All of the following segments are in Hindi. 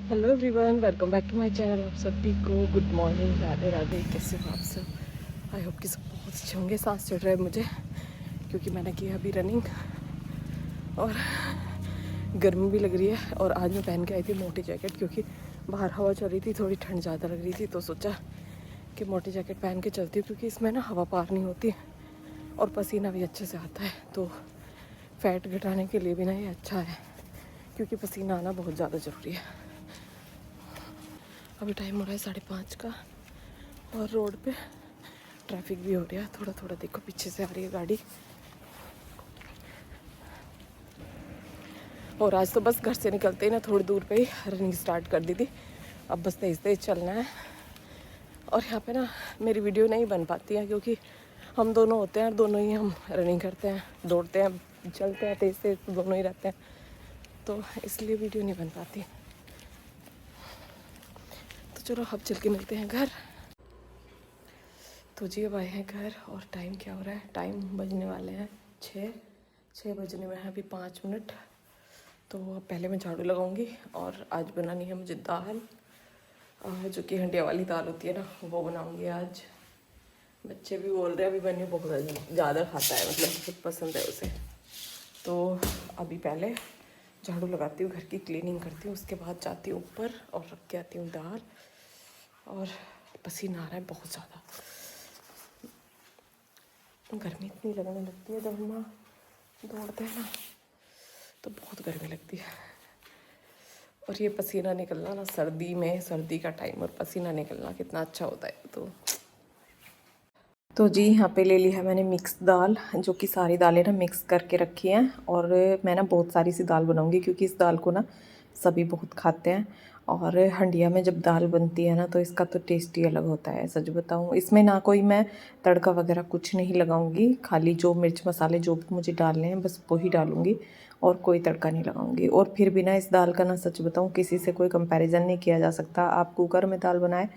Hello everyone, welcome back to my channel. आप सभी को गुड मॉर्निंग, राधे राधे। कैसे हो आप सब? आई होप कि सब बहुत अच्छे होंगे। सांस चढ़ रहा है मुझे क्योंकि मैंने किया अभी रनिंग और गर्मी भी लग रही है। और आज मैं पहन के आई थी मोटी जैकेट क्योंकि बाहर हवा चल रही थी, थोड़ी ठंड ज़्यादा लग रही थी, तो सोचा कि मोटी जैकेट पहन के चलती हूँ क्योंकि इसमें ना हवा पार नहीं होती और पसीना भी अच्छे से आता है। तो फैट घटाने के लिए भी ना ये अच्छा है क्योंकि पसीना आना बहुत ज़्यादा ज़रूरी है। अभी टाइम हो रहा है 5:30 का और रोड पे ट्रैफिक भी हो रहा है थोड़ा थोड़ा। देखो पीछे से आ रही है गाड़ी। और आज तो बस घर से निकलते ही ना थोड़ी दूर पे ही रनिंग स्टार्ट कर दी थी। अब बस तेज़ तेज़ चलना है। और यहाँ पे ना मेरी वीडियो नहीं बन पाती है क्योंकि हम दोनों होते हैं और दोनों ही हम रनिंग करते हैं, दौड़ते हैं, चलते हैं तेज़ तेज़, तो दोनों ही रहते हैं, तो इसलिए वीडियो नहीं बन पाती। तो चलो अब चल के मिलते हैं घर। तो जी अब आए हैं घर और टाइम क्या हो रहा है? टाइम बजने वाले हैं 6 बजने में है अभी 5 मिनट। तो अब पहले मैं झाड़ू लगाऊंगी और आज बनानी है मुझे दाल, जो कि हंडिया वाली दाल होती है ना, वो बनाऊंगी आज। बच्चे भी बोल रहे हैं, अभी बनी बहुत ज़्यादा खाता है, मतलब बहुत पसंद है उसे। तो अभी पहले झाड़ू लगाती हूँ, घर की क्लीनिंग करती हूँ, उसके बाद जाती हूँ ऊपर और रख के आती हूँ दाल। और पसीना आ रहा है बहुत ज़्यादा। गर्मी इतनी लगने लगती है जब हम दौड़ते हैं ना, तो बहुत गर्मी लगती है। और ये पसीना निकलना ना सर्दी में, सर्दी का टाइम और पसीना निकलना कितना अच्छा होता है। तो जी यहाँ पे ले ली है मैंने मिक्स दाल, जो कि सारी दालें ना मिक्स करके रखी हैं। और मैं ना बहुत सारी सी दाल बनाऊंगी क्योंकि इस दाल को ना सभी बहुत खाते हैं। और हंडिया में जब दाल बनती है ना तो इसका तो टेस्ट ही अलग होता है, सच बताऊँ। इसमें ना कोई मैं तड़का वगैरह कुछ नहीं लगाऊंगी, खाली जो मिर्च मसाले जो भी मुझे डालने हैं बस वही डालूंगी और कोई तड़का नहीं लगाऊंगी। और फिर भी ना इस दाल का ना सच बताऊँ किसी से कोई कंपैरिजन नहीं किया जा सकता। आप कुकर में दाल बनाए,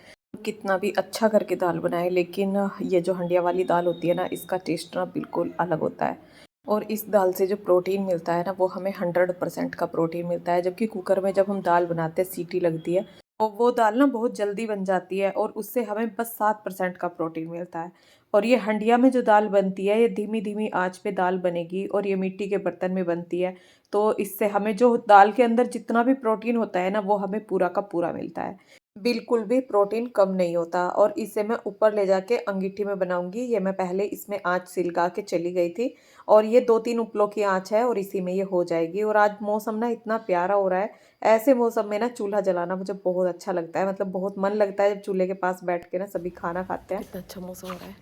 कितना भी अच्छा करके दाल बनाए, लेकिन ये जो हंडिया वाली दाल होती है ना, इसका टेस्ट ना बिल्कुल अलग होता है। और इस दाल से जो प्रोटीन मिलता है ना, वो हमें 100% का प्रोटीन मिलता है। जबकि कुकर में जब हम दाल बनाते हैं, सीटी लगती है और वो दाल ना बहुत जल्दी बन जाती है और उससे हमें बस 7% का प्रोटीन मिलता है। और ये हंडिया में जो दाल बनती है, ये धीमी धीमी आंच पे दाल बनेगी और ये मिट्टी के बर्तन में बनती है। तो इससे हमें जो दाल के अंदर जितना भी प्रोटीन होता है ना, वो हमें पूरा का पूरा मिलता है, बिल्कुल भी प्रोटीन कम नहीं होता। और इसे मैं ऊपर ले जाके अंगीठी में बनाऊंगी। ये मैं पहले इसमें आँच सिलका के चली गई थी और ये 2-3 उपलों की आँच है और इसी में ये हो जाएगी। और आज मौसम ना इतना प्यारा हो रहा है। ऐसे मौसम में ना चूल्हा जलाना मुझे बहुत अच्छा लगता है, मतलब बहुत मन लगता है जब चूल्हे के पास बैठ के ना सभी खाना खाते हैं। कितना अच्छा मौसम हो रहा है,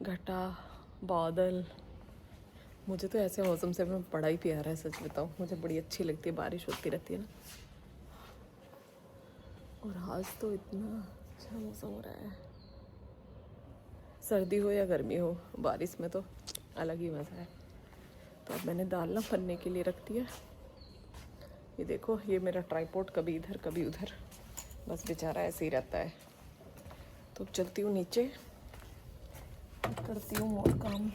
घटा बादल। मुझे तो ऐसे मौसम से मैं बड़ा ही प्यारा है, सच बताऊँ। मुझे बड़ी अच्छी लगती है, बारिश होती रहती है ना। और आज तो इतना अच्छा मौसम हो रहा है, सर्दी हो या गर्मी हो, बारिश में तो अलग ही मज़ा है। तो अब मैंने दाल ना पन्ने के लिए रख दिया। ये देखो, ये मेरा ट्राइपॉड कभी इधर कभी उधर, बस बेचारा ऐसे ही रहता है। तो अब चलती हूँ नीचे, करती हूँ और काम।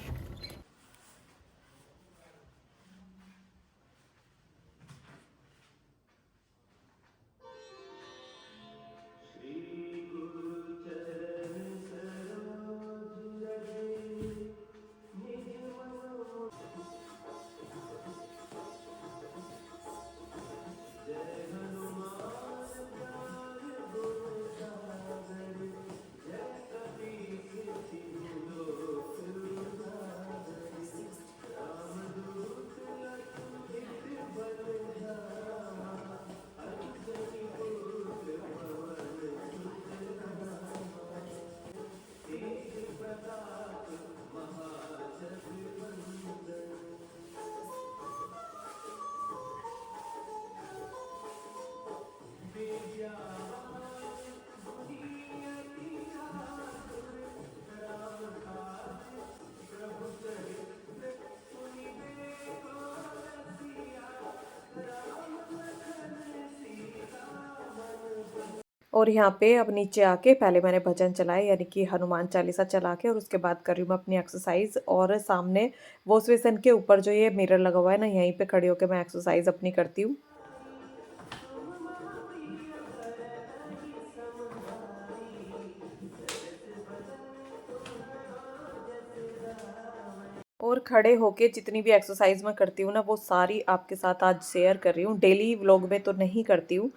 और यहाँ पे अब नीचे आके पहले मैंने भजन चलाए, यानी कि हनुमान चालीसा चला के, और उसके बाद कर रही हूँ मैं अपनी एक्सरसाइज। और सामने वॉश बेसिन के ऊपर जो ये मिरर लगा हुआ है ना, यहीं पे खड़ी होकर मैं एक्सरसाइज अपनी करती हूँ। और खड़े होके जितनी भी एक्सरसाइज मैं करती हूँ ना वो सारी आपके साथ आज शेयर कर रही हूँ। डेली व्लॉग में तो नहीं करती हूँ,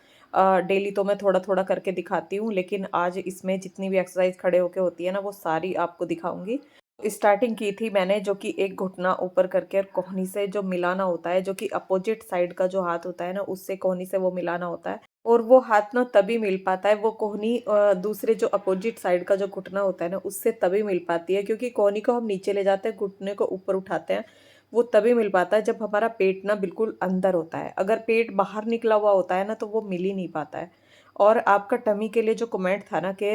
डेली तो मैं थोड़ा थोड़ा करके दिखाती हूँ, लेकिन आज इसमें जितनी भी एक्सरसाइज खड़े होके होती है ना वो सारी आपको दिखाऊंगी। स्टार्टिंग की थी मैंने, जो कि एक घुटना ऊपर करके और कोहनी से जो मिलाना होता है, जो कि अपोजिट साइड का जो हाथ होता है ना उससे कोहनी से वो मिलाना होता है। और वो हाथ ना तभी मिल पाता है, वो कोहनी दूसरे जो अपोजिट साइड का जो घुटना होता है ना उससे तभी मिल पाती है, क्योंकि कोहनी को हम नीचे ले जाते हैं, घुटने को ऊपर उठाते हैं। वो तभी मिल पाता है जब हमारा पेट ना बिल्कुल अंदर होता है। अगर पेट बाहर निकला हुआ होता है ना तो वो मिल ही नहीं पाता है। और आपका टमी के लिए जो कमेंट था ना कि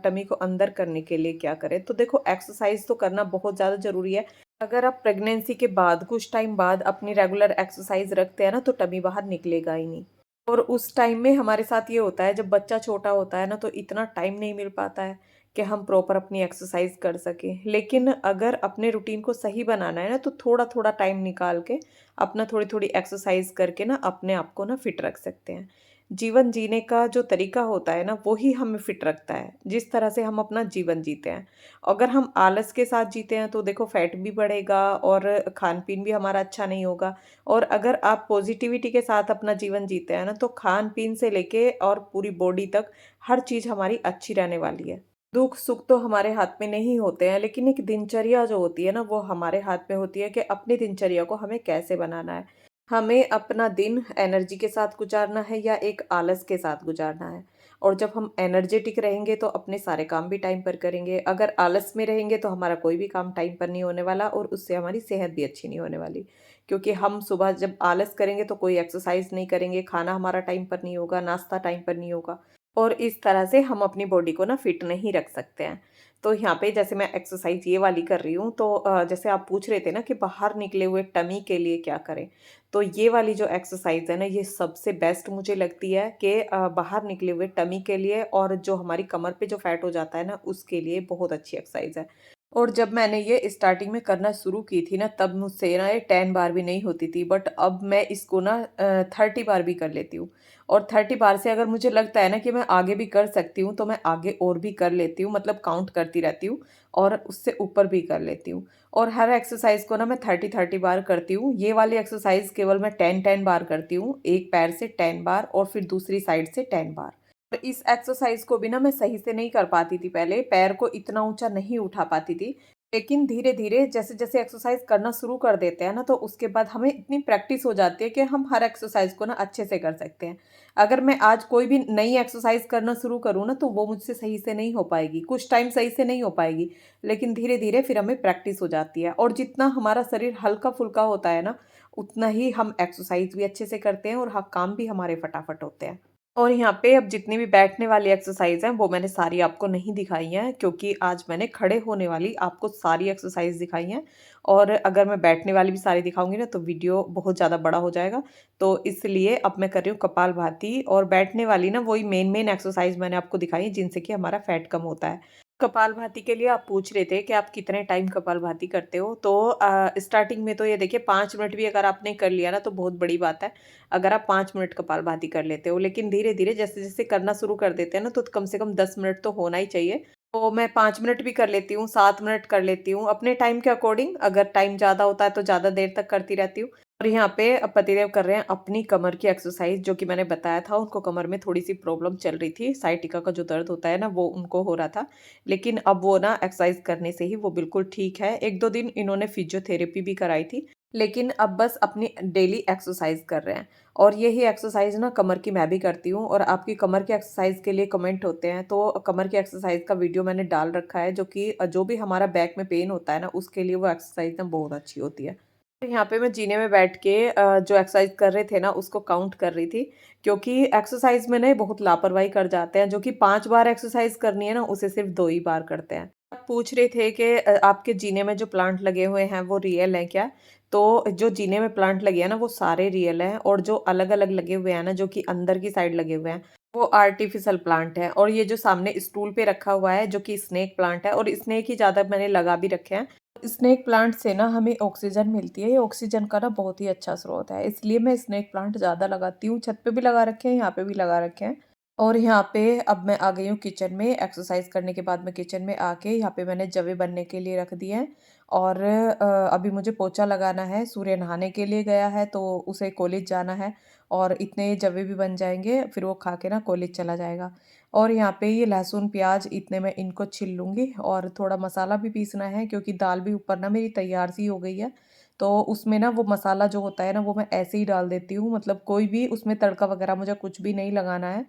टमी को अंदर करने के लिए क्या करें, तो देखो एक्सरसाइज तो करना बहुत ज़्यादा ज़रूरी है। अगर आप प्रेगनेंसी के बाद कुछ टाइम बाद अपनी रेगुलर एक्सरसाइज रखते हैं ना तो टमी बाहर निकलेगा ही नहीं। और उस टाइम में हमारे साथ ये होता है, जब बच्चा छोटा होता है ना तो इतना टाइम नहीं मिल पाता है कि हम प्रॉपर अपनी एक्सरसाइज कर सकें। लेकिन अगर अपने रूटीन को सही बनाना है ना तो थोड़ा थोड़ा टाइम निकाल के अपना थोड़ी थोड़ी एक्सरसाइज करके ना अपने आप को ना फिट रख सकते हैं। जीवन जीने का जो तरीका होता है ना वो ही हमें फिट रखता है, जिस तरह से हम अपना जीवन जीते हैं। अगर हम आलस के साथ जीते हैं तो देखो फैट भी बढ़ेगा और खान पीन भी हमारा अच्छा नहीं होगा। और अगर आप पॉजिटिविटी के साथ अपना जीवन जीते हैं ना तो खान पीन से लेके और पूरी बॉडी तक हर चीज़ हमारी अच्छी रहने वाली है। दुख सुख तो हमारे हाथ में नहीं होते हैं, लेकिन एक दिनचर्या जो होती है ना वो हमारे हाथ में होती है कि अपनी दिनचर्या को हमें कैसे बनाना है। हमें अपना दिन एनर्जी के साथ गुजारना है या एक आलस के साथ गुजारना है। और जब हम एनर्जेटिक रहेंगे तो अपने सारे काम भी टाइम पर करेंगे। अगर आलस में रहेंगे तो हमारा कोई भी काम टाइम पर नहीं होने वाला और उससे हमारी सेहत भी अच्छी नहीं होने वाली। क्योंकि हम सुबह जब आलस करेंगे तो कोई एक्सरसाइज नहीं करेंगे, खाना हमारा टाइम पर नहीं होगा, नाश्ता टाइम पर नहीं होगा। और इस तरह से हम अपनी बॉडी को ना फिट नहीं रख सकते हैं। तो यहाँ पे जैसे मैं एक्सरसाइज ये वाली कर रही हूँ, तो जैसे आप पूछ रहे थे ना कि बाहर निकले हुए टमी के लिए क्या करें, तो ये वाली जो एक्सरसाइज है ना ये सबसे बेस्ट मुझे लगती है कि बाहर निकले हुए टमी के लिए और जो हमारी कमर पे जो फैट हो जाता है ना उसके लिए बहुत अच्छी एक्सरसाइज है। और जब मैंने ये स्टार्टिंग में करना शुरू की थी ना तब मुझसे ना ये 10 बार भी नहीं होती थी, बट अब मैं इसको ना 30 बार भी कर लेती हूँ। और 30 बार से अगर मुझे लगता है ना कि मैं आगे भी कर सकती हूँ तो मैं आगे और भी कर लेती हूँ, मतलब काउंट करती रहती हूँ और उससे ऊपर भी कर लेती हूँ। और हर एक्सरसाइज को ना मैं 30-30 बार करती हूँ। ये वाली एक्सरसाइज केवल मैं 10-10 बार करती हूँ, एक पैर से 10 बार और फिर दूसरी साइड से 10 बार। और इस एक्सरसाइज को भी ना मैं सही से नहीं कर पाती थी पहले, पैर को इतना ऊंचा नहीं उठा पाती थी। लेकिन धीरे धीरे जैसे जैसे एक्सरसाइज करना शुरू कर देते हैं ना तो उसके बाद हमें इतनी प्रैक्टिस हो जाती है कि हम हर एक्सरसाइज को ना अच्छे से कर सकते हैं। अगर मैं आज कोई भी नई एक्सरसाइज करना शुरू करूँ ना तो वो मुझसे सही से नहीं हो पाएगी, कुछ टाइम सही से नहीं हो पाएगी। लेकिन धीरे धीरे फिर हमें प्रैक्टिस हो जाती है, और जितना हमारा शरीर हल्का फुल्का होता है ना उतना ही हम एक्सरसाइज भी अच्छे से करते हैं और काम भी हमारे फटाफट होते हैं। और यहाँ पे अब जितनी भी बैठने वाली एक्सरसाइज़ हैं, वो मैंने सारी आपको नहीं दिखाई हैं, क्योंकि आज मैंने खड़े होने वाली आपको सारी एक्सरसाइज़ दिखाई हैं। और अगर मैं बैठने वाली भी सारी दिखाऊँगी ना, तो वीडियो बहुत ज़्यादा बड़ा हो जाएगा। तो इसलिए अब मैं कर रही हूँ कपालभाति, और बैठने वाली ना वही मेन एक्सरसाइज़ मैंने आपको दिखाई है, जिनसे कि हमारा फैट कम होता है। कपालभाति के लिए आप पूछ रहे थे कि आप कितने टाइम कपालभाति करते हो, तो स्टार्टिंग में तो ये देखिए 5 मिनट भी अगर आपने कर लिया ना, तो बहुत बड़ी बात है। अगर आप 5 मिनट कपालभाति कर लेते हो, लेकिन धीरे-धीरे जैसे-जैसे करना शुरू कर देते हैं ना, तो कम से कम 10 मिनट तो होना ही चाहिए। तो मैं 5 मिनट भी कर लेती हूँ, 7 मिनट कर लेती हूँ, अपने टाइम के अकॉर्डिंग। अगर टाइम ज़्यादा होता है, तो ज़्यादा देर तक करती रहती हूँ। और यहाँ पे पतिदेव कर रहे हैं अपनी कमर की एक्सरसाइज, जो कि मैंने बताया था, उनको कमर में थोड़ी-सी प्रॉब्लम चल रही थी, साइटिका का जो दर्द होता है ना, वो उनको हो रहा था। लेकिन अब वो ना एक्सरसाइज करने से ही वो बिल्कुल ठीक है। 1-2 दिन इन्होंने फिजियोथेरेपी भी कराई थी। लेकिन अब बस अपनी डेली एक्सरसाइज कर रहे हैं। और यही एक्सरसाइज ना कमर की मैं भी करती हूँ, और आपकी कमर की एक्सरसाइज के लिए कमेंट होते हैं, तो कमर की एक्सरसाइज का वीडियो मैंने डाल रखा है, जो कि जो भी हमारा बैक में पेन होता है ना उसके लिए वो एक्सरसाइज ना बहुत अच्छी होती है। तो यहाँ पे मैं जीने में बैठ के जो एक्सरसाइज कर रहे थे ना उसको काउंट कर रही थी, क्योंकि एक्सरसाइज में ना बहुत लापरवाही कर जाते हैं। जो कि 5 बार एक्सरसाइज करनी है ना उसे सिर्फ 2 ही बार करते हैं। आप पूछ रहे थे कि आपके जीने में जो प्लांट लगे हुए हैं वो रियल हैं क्या? तो जो जीने में प्लांट लगे हैं ना वो सारे रियल हैं, और जो अलग-अलग लगे हुए हैं ना, जो कि अंदर की साइड लगे हुए हैं, वो आर्टिफिशियल प्लांट हैं। और ये जो सामने स्टूल पे रखा हुआ है जो कि स्नेक प्लांट है, और स्नेक ही ज़्यादा मैंने लगा भी रखे हैं। स्नेक प्लांट से ना हमें ऑक्सीजन मिलती है, ये ऑक्सीजन का ना बहुत ही अच्छा स्रोत है, इसलिए मैं स्नेक प्लांट ज़्यादा लगाती हूँ। छत पे भी लगा रखे हैं, यहाँ पे भी लगा रखे हैं। और यहाँ पे अब मैं आ गई हूँ किचन में। एक्सरसाइज करने के बाद मैं किचन में आके यहाँ पे मैंने जवे बनने के लिए रख दिए हैं। और अभी मुझे पोछा लगाना है। सूर्य नहाने के लिए गया है तो उसे कॉलेज जाना है, और इतने जवे भी बन जाएंगे, फिर वो खा के ना कॉलेज चला जाएगा। और यहाँ पे ये लहसुन प्याज इतने मैं इनको छिल लूँगी, और थोड़ा मसाला भी पीसना है क्योंकि दाल भी ऊपर ना मेरी तैयार सी हो गई है। तो उसमें ना वो मसाला जो होता है ना वो मैं ऐसे ही डाल देती हूँ, मतलब कोई भी उसमें तड़का वगैरह मुझे कुछ भी नहीं लगाना है।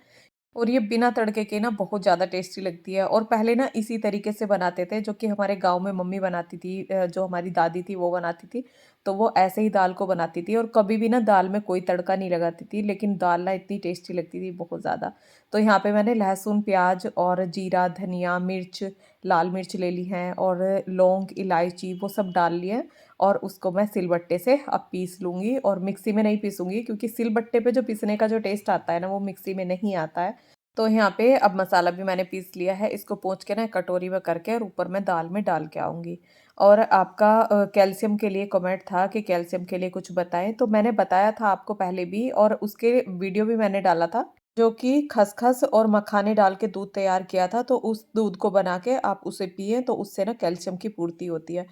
और ये बिना तड़के के ना बहुत ज़्यादा टेस्टी लगती है। और पहले ना इसी तरीके से बनाते थे, जो कि हमारे गाँव में मम्मी बनाती थी, जो हमारी दादी थी वो बनाती थी। तो वो ऐसे ही दाल को बनाती थी, और कभी भी ना दाल में कोई तड़का नहीं लगाती थी, लेकिन दाल ना इतनी टेस्टी लगती थी बहुत ज़्यादा। तो यहाँ पे मैंने लहसुन, प्याज और जीरा, धनिया, मिर्च, लाल मिर्च ले ली हैं, और लौंग, इलायची वो सब डाल लिए हैं। और उसको मैं सिलबट्टे से अब पीस लूँगी, और मिक्सी में नहीं पीसूँगी क्योंकि सिलबट्टे पे जो पीसने का जो टेस्ट आता है ना वो मिक्सी में नहीं आता है। तो यहाँ पे अब मसाला भी मैंने पीस लिया है, इसको पोंछ के ना कटोरी में करके और ऊपर मैं दाल में डाल के आऊँगी। और आपका कैल्शियम के लिए कमेंट था कि कैल्शियम के लिए कुछ बताएँ, तो मैंने बताया था आपको पहले भी, और उसके वीडियो भी मैंने डाला था, जो कि खसखस और मखाने डाल के दूध तैयार किया था, तो उस दूध को बना के आप उसे पिएँ तो उससे ना कैल्शियम की पूर्ति होती है।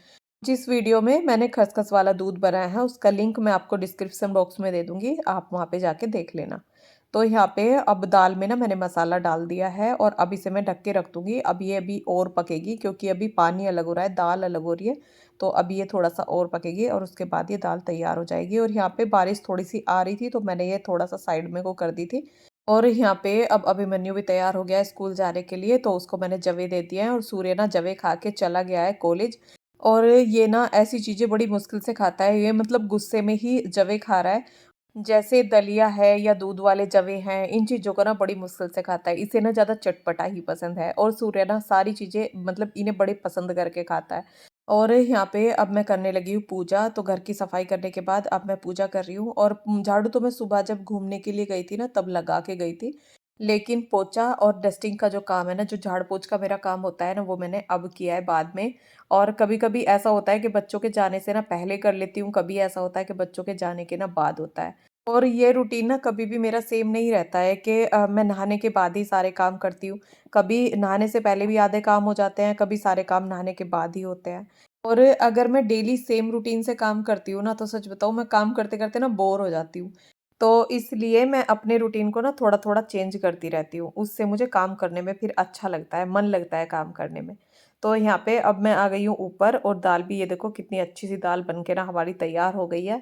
जिस वीडियो में मैंने खसखस वाला दूध बनाया है उसका लिंक मैं आपको डिस्क्रिप्शन बॉक्स में दे दूँगी, आप वहाँ पे जाके देख लेना। तो यहाँ पे अब दाल में ना मैंने मसाला डाल दिया है, और अब इसे मैं ढक के रख दूँगी। अब ये अभी और पकेगी क्योंकि अभी पानी अलग हो रहा है, दाल अलग हो रही है। तो अब ये थोड़ा-सा और पकेगी, और उसके बाद ये दाल तैयार हो जाएगी। और यहाँ पे बारिश थोड़ी-सी आ रही थी तो मैंने ये थोड़ा-सा साइड में को कर दी थी। और यहाँ पे अब अभिमन्यु भी तैयार हो गया है स्कूल जाने के लिए, तो उसको मैंने जवे दे दिए हैं, और सूर्य ना जवे खा के चला गया है कॉलेज। और ये ना ऐसी चीज़ें बड़ी मुश्किल से खाता है, ये मतलब गुस्से में ही जवे खा रहा है। जैसे दलिया है या दूध वाले जवे हैं, इन चीज़ों को ना बड़ी मुश्किल से खाता है। इसे ना ज़्यादा चटपटा ही पसंद है, और सूर्य ना सारी चीज़ें मतलब इन्हें बड़े पसंद करके खाता है। और यहाँ पे अब मैं करने लगी हूँ पूजा, तो घर की सफाई करने के बाद अब मैं पूजा कर रही हूँ। और झाड़ू तो मैं सुबह जब घूमने के लिए गई थी ना तब लगा के गई थी। लेकिन पोछा और डस्टिंग का जो काम है ना, जो झाड़-पोंछ का मेरा काम होता है ना, वो मैंने अब किया है बाद में। और कभी-कभी ऐसा होता है कि बच्चों के जाने से ना पहले कर लेती हूँ, कभी ऐसा होता है कि बच्चों के जाने के ना बाद होता है। और ये रूटीन ना कभी भी मेरा सेम नहीं रहता है कि मैं नहाने के बाद ही सारे काम करती हूँ। कभी नहाने से पहले भी आधे काम हो जाते हैं, कभी सारे काम नहाने के बाद ही होते हैं। और अगर मैं डेली सेम रूटीन से काम करती हूँ ना, तो सच बताऊँ मैं काम करते-करते ना बोर हो जाती हूँ। तो इसलिए मैं अपने रूटीन को ना थोड़ा-थोड़ा चेंज करती रहती हूँ। उससे मुझे काम करने में फिर अच्छा लगता है, मन लगता है काम करने में। तो यहाँ पे अब मैं आ गई हूँ ऊपर, और दाल भी ये देखो कितनी अच्छी-सी दाल बन के ना हमारी तैयार हो गई है।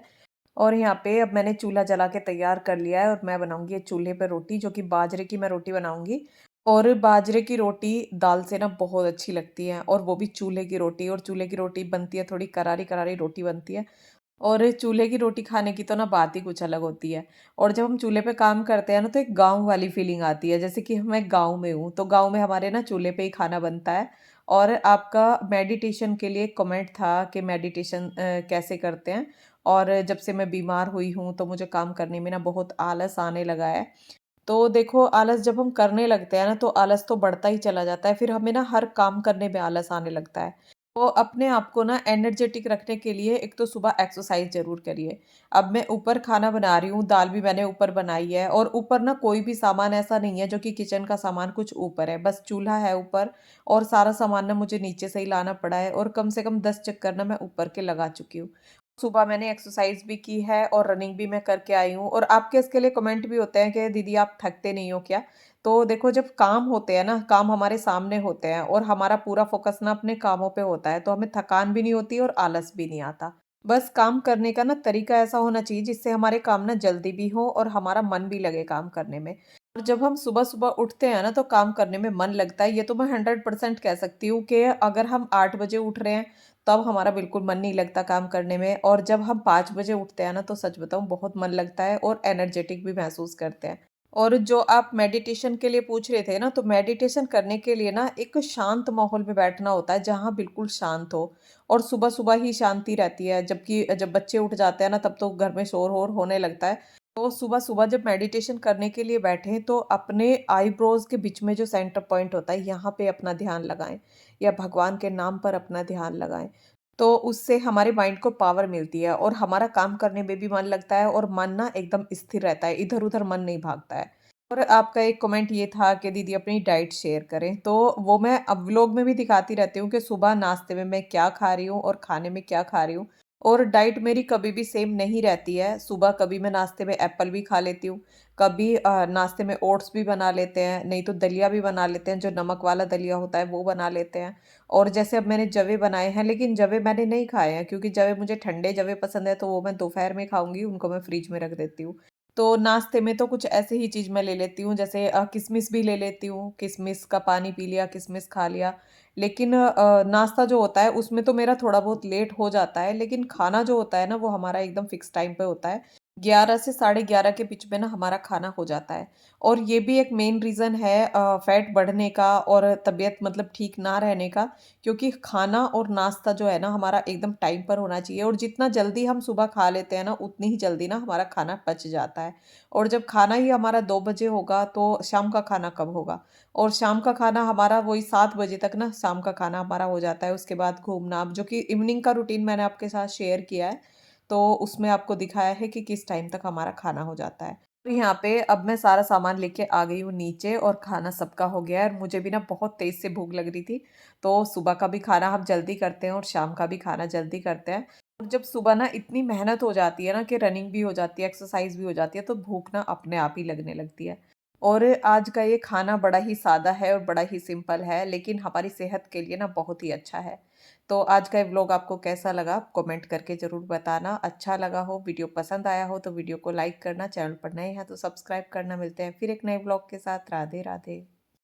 और यहाँ पे अब मैंने चूल्हा जला के तैयार कर लिया है, और मैं बनाऊँगी चूल्हे पे रोटी, जो कि बाजरे की मैं रोटी बनाऊँगी। और बाजरे की रोटी दाल से ना बहुत अच्छी लगती है, और वो भी चूल्हे की रोटी। और चूल्हे की रोटी बनती है थोड़ी करारी-करारी रोटी बनती है। और चूल्हे की रोटी खाने की तो ना बात ही कुछ अलग होती है। और जब हम चूल्हे पे काम करते हैं ना तो एक गाँव वाली फीलिंग आती है, जैसे कि मैं गाँव में हूँ, तो गाँव में हमारे ना चूल्हे पे ही खाना बनता है। और आपका मेडिटेशन के लिए कमेंट था कि मेडिटेशन कैसे करते हैं? और जब से मैं बीमार हुई हूँ तो मुझे काम करने में ना बहुत आलस आने लगा है। तो देखो, आलस जब हम करने लगते हैं ना तो आलस तो बढ़ता ही चला जाता है, फिर हमें ना हर काम करने में आलस आने लगता है। तो अपने आप को ना एनर्जेटिक रखने के लिए एक तो सुबह एक्सरसाइज ज़रूर करिए। अब मैं ऊपर खाना बना रही हूँ, दाल भी मैंने ऊपर बनाई है, और ऊपर ना कोई भी सामान ऐसा नहीं है जो कि किचन का सामान कुछ ऊपर है, बस चूल्हा है ऊपर, और सारा सामान ना मुझे नीचे से ही लाना पड़ा है, और कम से कम 10 चक्कर ना मैं ऊपर के लगा चुकी हूँ। सुबह मैंने एक्सरसाइज भी की है, और रनिंग भी मैं करके आई हूँ। और आपके इसके लिए कमेंट भी होते हैं कि दीदी आप थकते नहीं हो क्या? तो देखो, जब काम होते हैं ना, काम हमारे सामने होते हैं, और हमारा पूरा फ़ोकस ना अपने कामों पे होता है, तो हमें थकान भी नहीं होती और आलस भी नहीं आता। बस काम करने का ना तरीका ऐसा होना चाहिए जिससे हमारे काम ना जल्दी भी हो और हमारा मन भी लगे काम करने में। और जब हम सुबह-सुबह उठते हैं ना तो काम करने में मन लगता है, ये तो मैं 100% कह सकती हूँ कि अगर हम 8 बजे उठ रहे हैं तब हमारा बिल्कुल मन नहीं लगता काम करने में, और जब हम 5 बजे उठते हैं ना तो सच बताऊँ बहुत मन लगता है और एनर्जेटिक भी महसूस करते हैं। और जो आप मेडिटेशन के लिए पूछ रहे थे ना, तो मेडिटेशन करने के लिए ना एक शांत माहौल में बैठना होता है जहाँ बिल्कुल शांत हो, और सुबह-सुबह ही शांति रहती है, जबकि जब बच्चे उठ जाते हैं ना तब तो घर में शोर-वोर होने लगता है। तो सुबह-सुबह जब मेडिटेशन करने के लिए बैठें तो अपने आईब्रोज़ के बीच में जो सेंटर पॉइंट होता है यहाँ पे अपना ध्यान लगाएँ, या भगवान के नाम पर अपना ध्यान लगाएँ। तो उससे हमारे माइंड को पावर मिलती है, और हमारा काम करने में भी मन लगता है, और मन ना एकदम स्थिर रहता है, इधर-उधर मन नहीं भागता है। और आपका एक कमेंट ये था कि दीदी अपनी डाइट शेयर करें, तो वो मैं अब व्लॉग में भी दिखाती रहती हूँ कि सुबह नाश्ते में मैं क्या खा रही हूँ और खाने में क्या खा रही हूँ। और डाइट मेरी कभी भी सेम नहीं रहती है। सुबह कभी मैं नाश्ते में एप्पल भी खा लेती हूँ, कभी नाश्ते में ओट्स भी बना लेते हैं, नहीं तो दलिया भी बना लेते हैं, जो नमक वाला दलिया होता है वो बना लेते हैं। और जैसे अब मैंने जवे बनाए हैं, लेकिन जवे मैंने नहीं खाए हैं क्योंकि जवे मुझे ठंडे जवे पसंद है, तो वो मैं दोपहर में खाऊंगी, उनको मैं फ्रिज में रख देती हूँ। तो नाश्ते में तो कुछ ऐसे ही चीज़ मैं ले लेती हूँ, जैसे किशमिश भी ले लेती हूँ, किशमिश का पानी पी लिया, किशमिश खा लिया। लेकिन नाश्ता जो होता है उसमें तो मेरा थोड़ा बहुत लेट हो जाता है, लेकिन खाना जो होता है ना वो हमारा एकदम फिक्स टाइम पे होता है। 11 से साढ़े 11 के बीच में ना हमारा खाना हो जाता है। और ये भी एक मेन रीज़न है फैट बढ़ने का और तबीयत मतलब ठीक ना रहने का, क्योंकि खाना और नाश्ता जो है ना हमारा एकदम टाइम पर होना चाहिए। और जितना जल्दी हम सुबह खा लेते हैं ना, उतनी ही जल्दी ना हमारा खाना पच जाता है। और जब खाना ही हमारा 2 बजे होगा तो शाम का खाना कब होगा? और शाम का खाना हमारा वही 7 बजे तक ना शाम का खाना हमारा हो जाता है। उसके बाद घूमना, जो कि इवनिंग का रूटीन मैंने आपके साथ शेयर किया है, तो उसमें आपको दिखाया है कि किस टाइम तक हमारा खाना हो जाता है। तो यहाँ पे अब मैं सारा सामान लेके आ गई हूँ नीचे, और खाना सबका हो गया है। और मुझे भी ना बहुत तेज़ से भूख लग रही थी, तो सुबह का भी खाना हम जल्दी करते हैं और शाम का भी खाना जल्दी करते हैं। और जब सुबह ना इतनी मेहनत हो जाती है ना कि रनिंग भी हो जाती है, एक्सरसाइज भी हो जाती है, तो भूख ना अपने आप ही लगने लगती है। और आज का ये खाना बड़ा ही सादा है और बड़ा ही सिंपल है, लेकिन हमारी सेहत के लिए ना बहुत ही अच्छा है। तो आज का ये व्लॉग आपको कैसा लगा, कमेंट करके ज़रूर बताना। अच्छा लगा हो, वीडियो पसंद आया हो तो वीडियो को लाइक करना, चैनल पर नए हैं तो सब्सक्राइब करना। मिलते हैं फिर एक नए व्लॉग के साथ। राधे राधे।